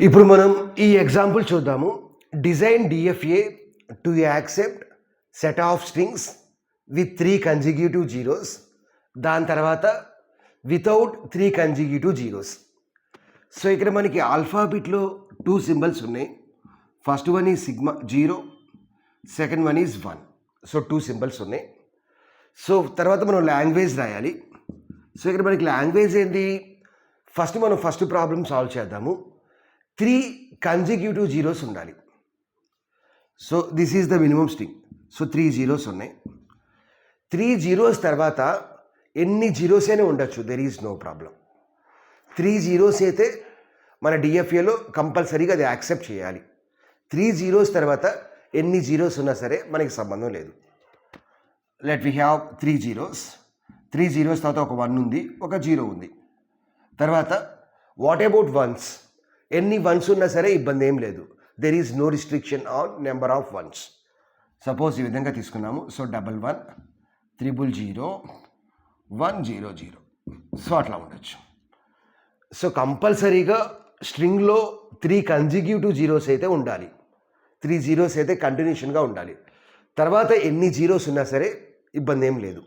ఇప్పుడు మనం ఈ ఎగ్జాంపుల్ చూద్దాము. Design DFA to accept set of strings with 3 consecutive zeros, దాని తర్వాత వితౌట్ 3 కన్జిక్యూటివ్ జీరోస్. సో ఇక్కడ మనకి ఆల్ఫాబెట్లో 2 సింబల్స్ ఉన్నాయి. First one is sigma 0, second one is 1. So 2 symbols ఉన్నాయి. సో తర్వాత మనం లాంగ్వేజ్ రాయాలి. సో ఇక్కడ మనకి లాంగ్వేజ్ ఏంటి, మనం ఫస్ట్ ప్రాబ్లమ్ సాల్వ్ చేద్దాము. 3 కన్జిక్యూటివ్ జీరోస్ ఉండాలి. So this is the minimum string. So 3 zeros ఉన్నాయి. 3 జీరోస్ తర్వాత ఎన్ని జీరోస్ అయినా ఉండొచ్చు, there is no problem. 3 zeros అయితే మన డిఎఫ్ఏలో కంపల్సరీగా అది యాక్సెప్ట్ చేయాలి. 3 జీరోస్ తర్వాత ఎన్ని జీరోస్ ఉన్నా సరే మనకి సంబంధం లేదు. Let we have 3 zeros. 3 zeros తర్వాత ఒక 1 ఉంది, ఒక 0 ఉంది. తర్వాత వాట్ అబౌట్ వన్స్? ఎన్ని వన్స్ ఉన్నా సరే ఇబ్బంది ఏం లేదు. There is no restriction on number of ones. Suppose ఈ విధంగా తీసుకున్నాము. సో 11 000 100. సో అట్లా ఉండొచ్చు. సో కంపల్సరీగా స్ట్రింగ్లో 3 కన్జిక్యూటివ్ జీరోస్ అయితే ఉండాలి. 3 జీరోస్ అయితే కంటిన్యూషన్గా ఉండాలి. తర్వాత ఎన్ని జీరోస్ ఉన్నా సరే ఇబ్బంది ఏం లేదు.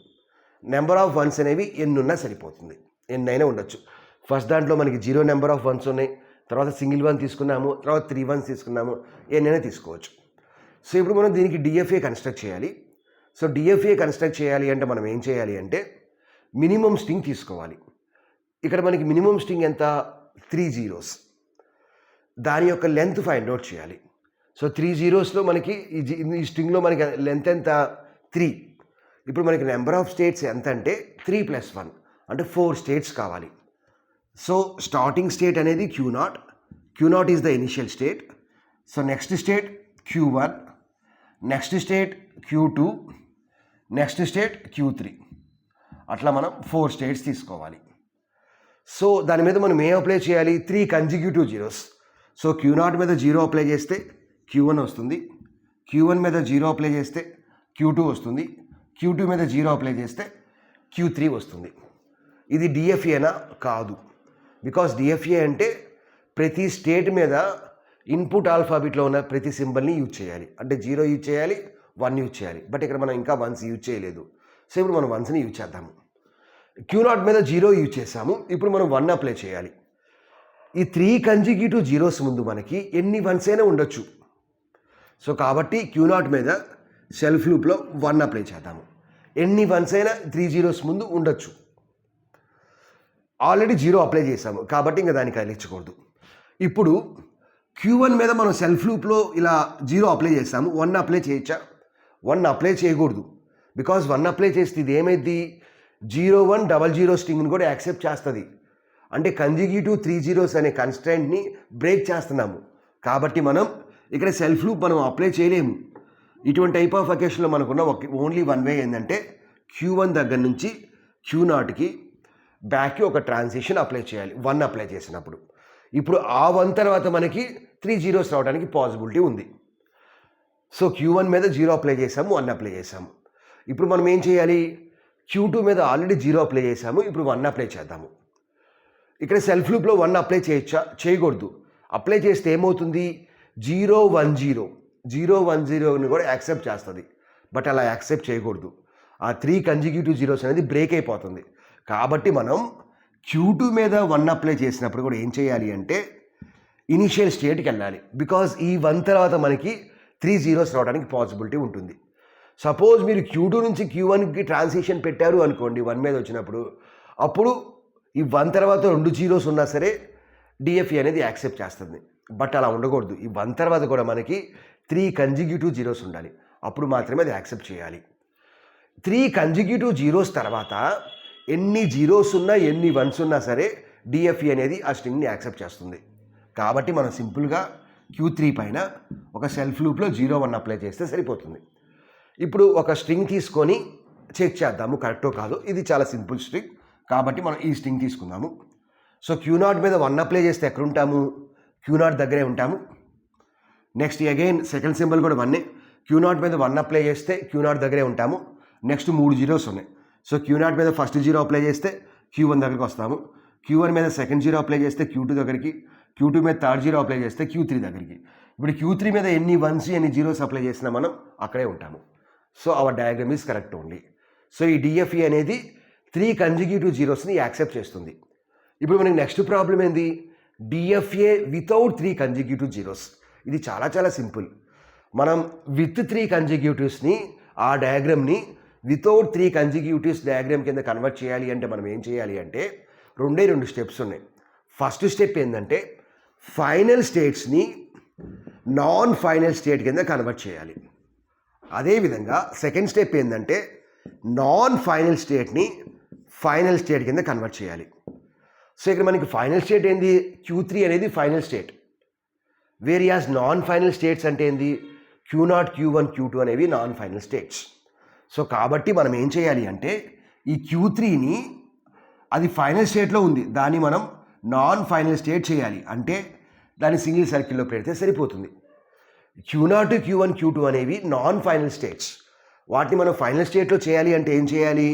నెంబర్ ఆఫ్ వన్స్ అనేవి ఎన్ని ఉన్నా సరిపోతుంది, ఎన్నైనా ఉండొచ్చు. ఫస్ట్ దాంట్లో మనకి 0 నెంబర్ ఆఫ్ వన్స్ ఉన్నాయి, తర్వాత సింగిల్ 1 తీసుకున్నాము, తర్వాత 3 వన్స్ తీసుకున్నాము, ఎన్నైనా తీసుకోవచ్చు. సో ఇప్పుడు మనం దీనికి డిఎఫ్ఏ కన్స్ట్రక్ట్ చేయాలి. సో డిఎఫ్ఏ కన్స్ట్రక్ట్ చేయాలి అంటే మనం ఏం చేయాలి అంటే మినిమం స్ట్రింగ్ తీసుకోవాలి. ఇక్కడ మనకి మినిమం స్ట్రింగ్ ఎంత, 3 జీరోస్. దాని యొక్క లెంత్ ఫైండ్ అవుట్ చేయాలి. సో 3 జీరోస్లో మనకి ఈ స్ట్రింగ్లో మనకి లెంత్ ఎంత, 3. ఇప్పుడు మనకి నెంబర్ ఆఫ్ స్టేట్స్ ఎంత అంటే 3 + 1 అంటే 4 స్టేట్స్ కావాలి. సో స్టార్టింగ్ స్టేట్ అనేది Q0 is the initial state. So next state Q1, next state Q2, next state Q3. అట్లా మనం 4 స్టేట్స్ తీసుకోవాలి. సో దాని మీద మనం ఏం అప్లై చేయాలి, 3 కన్జిక్యూటివ్ జీరోస్. సో Q0 మీద 0 అప్లై చేస్తే Q1 వస్తుంది, Q1 మీద 0 అప్లై చేస్తే Q2 వస్తుంది, Q2 మీద 0 అప్లై చేస్తే Q3 వస్తుంది. ఇది డిఎఫ్ఏనా? కాదు. బికాస్ డిఎఫ్ఏ అంటే ప్రతి స్టేట్ మీద ఇన్పుట్ ఆల్ఫాబెట్లో ఉన్న ప్రతి సింబల్ని యూజ్ చేయాలి. అంటే 0 యూజ్ చేయాలి, 1 యూజ్ చేయాలి. బట్ ఇక్కడ మనం ఇంకా 1s యూజ్ చేయలేదు. సో ఇప్పుడు మనం 1స్ని యూజ్ చేద్దాము. Q0 మీద 0 యూజ్ చేసాము, ఇప్పుడు మనం 1 అప్లై చేయాలి. ఈ 3 కన్జిక్యూటివ్ జీరోస్ ముందు మనకి ఎన్ని 1s అయినా ఉండొచ్చు. సో కాబట్టి Q0 మీద సెల్ఫ్ లూప్లో 1 అప్లై చేద్దాము. ఎన్ని 1s అయినా 3 జీరోస్ ముందు ఉండొచ్చు. ఆల్రెడీ 0 అప్లై చేసాము కాబట్టి ఇంకా దానికి కదిలించకూడదు. ఇప్పుడు Q1 మీద మనం సెల్ఫ్ లూప్లో ఇలా 0 అప్లై చేసాము, 1 అప్లై చేయొచ్చా? 1 అప్లై చేయకూడదు. బికాజ్ 1 అప్లై చేస్తే ఇది ఏమైంది, 0100 స్ట్రింగ్ని కూడా యాక్సెప్ట్ చేస్తుంది. అంటే కన్జిక్యూటివ్ 3 జీరోస్ అనే కన్స్ట్రెంట్ని బ్రేక్ చేస్తున్నాము. కాబట్టి మనం ఇక్కడ సెల్ఫ్ లూప్ మనం అప్లై చేయలేము. ఇటువంటి టైప్ ఆఫ్ అకేషన్లో మనకున్న ఓన్లీ 1 వే ఏంటంటే Q1 దగ్గర నుంచి Q0కి బ్యాక్కి ఒక ట్రాన్సిషన్ అప్లై చేయాలి 1 అప్లై చేసినప్పుడు. ఇప్పుడు ఆ 1 తర్వాత మనకి 3 జీరోస్ రావడానికి పాసిబిలిటీ ఉంది. సో Q1 మీద 0 అప్లై చేసాము, 1 అప్లై చేసాము. ఇప్పుడు మనం ఏం చేయాలి, Q2 మీద ఆల్రెడీ 0 అప్లై చేసాము, ఇప్పుడు 1 అప్లై చేద్దాము. ఇక్కడ సెల్ఫ్ లూప్లో 1 అప్లై చేయొచ్చా? చేయకూడదు. అప్లై చేస్తే ఏమవుతుంది, 010ని కూడా యాక్సెప్ట్ చేస్తుంది. బట్ అలా యాక్సెప్ట్ చేయకూడదు. ఆ 3 కన్జిక్యూటివ్ జీరోస్ అనేది బ్రేక్ అయిపోతుంది. కాబట్టి మనం Q2 మీద 1 అప్లై చేసినప్పుడు కూడా ఏం చేయాలి అంటే ఇనిషియల్ స్టేట్కి వెళ్ళాలి. బికాజ్ ఈ 1 తర్వాత మనకి 3 జీరోస్ రావడానికి పాసిబిలిటీ ఉంటుంది. సపోజ్ మీరు Q2 నుంచి Q1కి ట్రాన్సిషన్ పెట్టారు అనుకోండి 1 మీద వచ్చినప్పుడు, అప్పుడు ఈ 1 తర్వాత 2 జీరోస్ ఉన్నా సరే డిఎఫ్ఏ అనేది యాక్సెప్ట్ చేస్తుంది. బట్ అలా ఉండకూడదు. ఈ 1 తర్వాత కూడా మనకి 3 కన్జిక్యూటివ్ జీరోస్ ఉండాలి, అప్పుడు మాత్రమే అది యాక్సెప్ట్ చేయాలి. 3 కన్జిక్యూటివ్ జీరోస్ తర్వాత ఎన్ని జీరోస్ ఉన్నా ఎన్ని 1s ఉన్నా సరే డిఎఫ్ఏ అనేది ఆ స్ట్రింగ్ని యాక్సెప్ట్ చేస్తుంది. కాబట్టి మనం సింపుల్గా Q3 పైన ఒక సెల్ఫ్ లూప్లో 01 అప్లై చేస్తే సరిపోతుంది. ఇప్పుడు ఒక స్ట్రింగ్ తీసుకొని చెక్ చేద్దాము కరెక్టో కాదో. ఇది చాలా సింపుల్ స్ట్రింగ్ కాబట్టి మనం ఈ స్ట్రింగ్ తీసుకుందాము. సో Q0 మీద 1 అప్లై చేస్తే ఎక్కడ ఉంటాము, Q0 దగ్గరే ఉంటాము. నెక్స్ట్ అగైన్ సెకండ్ సింబల్ కూడా 1. Q0 మీద 1 అప్లై చేస్తే Q0 దగ్గరే ఉంటాము. నెక్స్ట్ 3 జీరోస్ ఉన్నాయి. సో Q0 మీద ఫస్ట్ 0 అప్లై చేస్తే Q1 దగ్గరికి వస్తాము. Q1 మీద సెకండ్ 0 అప్లై చేస్తే Q2 దగ్గరికి, Q2 మీద థర్డ్ జీరో అప్లై చేస్తే Q3 దగ్గరికి. ఇప్పుడు Q3 మీద ఎన్ని వన్స్ ఎన్ని జీరోస్ అప్లై చేసినా మనం అక్కడే ఉంటాము. So our diagram is correct only. So ఈ డిఎఫ్ఈ అనేది 3 కన్జిక్యూటివ్ జీరోస్ని యాక్సెప్ట్ చేస్తుంది. ఇప్పుడు మనకి నెక్స్ట్ ప్రాబ్లం ఏంది? DFA without 3 consecutive zeros. ఇది చాలా చాలా సింపుల్. మనం విత్ 3 కన్జిక్యూటివ్స్ని ఆ డయాగ్రామ్ని వితౌట్ 3 కన్జిక్యూటివ్స్ డయాగ్రామ్ కింద కన్వర్ట్ చేయాలి అంటే మనం ఏం చేయాలి అంటే రెండు స్టెప్స్ ఉన్నాయి. ఫస్ట్ స్టెప్ ఏంటంటే ఫైనల్ స్టేట్స్ని నాన్ ఫైనల్ స్టేట్ కింద కన్వర్ట్ చేయాలి. అదేవిధంగా సెకండ్ స్టెప్ ఏంటంటే నాన్ ఫైనల్ స్టేట్ని ఫైనల్ స్టేట్ కింద కన్వర్ట్ చేయాలి. సో ఇక్కడ మనకి ఫైనల్ స్టేట్ ఏంది? Q3 అనేది final state. Various non final states అంటే ఏంది? Q0, Q1, Q2 అనేవి నాన్ ఫైనల్ స్టేట్స్. సో కాబట్టి మనం ఏం చేయాలి అంటే ఈ Q3ని అది ఫైనల్ స్టేట్లో ఉంది, దాన్ని మనం నాన్ ఫైనల్ స్టేట్ చేయాలి. అంటే దాన్ని సింగిల్ సర్కిల్లో పెడితే సరిపోతుంది. Q0, Q1, Q2 అనేవి నాన్ ఫైనల్ స్టేట్స్. వాటిని మనం ఫైనల్ స్టేట్లో చేయాలి అంటే ఏం చేయాలి?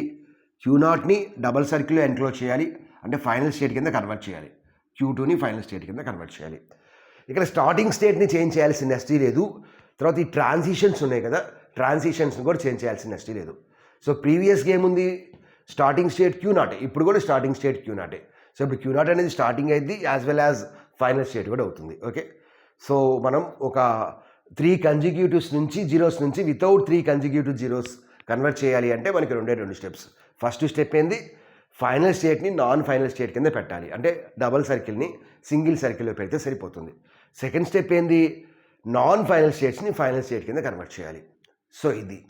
Q0ని డబల్ సర్కిల్లో ఎన్క్లోజ్ చేయాలి, అంటే ఫైనల్ స్టేట్ కింద కన్వర్ట్ చేయాలి. Q2ని ఫైనల్ స్టేట్ కింద కన్వర్ట్ చేయాలి. ఇక్కడ స్టార్టింగ్ స్టేట్ని చేంజ్ చేయాల్సిన నెస్టీ లేదు. తర్వాత ఈ ట్రాన్సిషన్స్ ఉన్నాయి కదా, ట్రాన్సిషన్స్ని కూడా చేంజ్ చేయాల్సిన నెస్టీ లేదు. సో ప్రీవియస్ గేమ్ ఉంది స్టార్టింగ్ స్టేట్ Q0, ఇప్పుడు కూడా స్టార్టింగ్ స్టేట్ Q0. సో ఇప్పుడు Q0 అనేది స్టార్టింగ్ అయింది as well as final state కూడా అవుతుంది. ఓకే, సో మనం ఒక 3 కన్జిక్యూటివ్స్ నుంచి జీరోస్ నుంచి వితౌట్ 3 కన్జిక్యూటివ్ జీరోస్ కన్వర్ట్ చేయాలి అంటే మనకి రెండు స్టెప్స్. ఫస్ట్ స్టెప్ ఏంది? ఫైనల్ స్టేట్ని నాన్ ఫైనల్ స్టేట్ కింద పెట్టాలి, అంటే డబల్ సర్కిల్ని సింగిల్ సర్కిల్లో పెడితే సరిపోతుంది. సెకండ్ స్టెప్ ఏంది? నాన్ ఫైనల్ స్టేట్స్ని ఫైనల్ స్టేట్ కింద కన్వర్ట్ చేయాలి. సో ఇది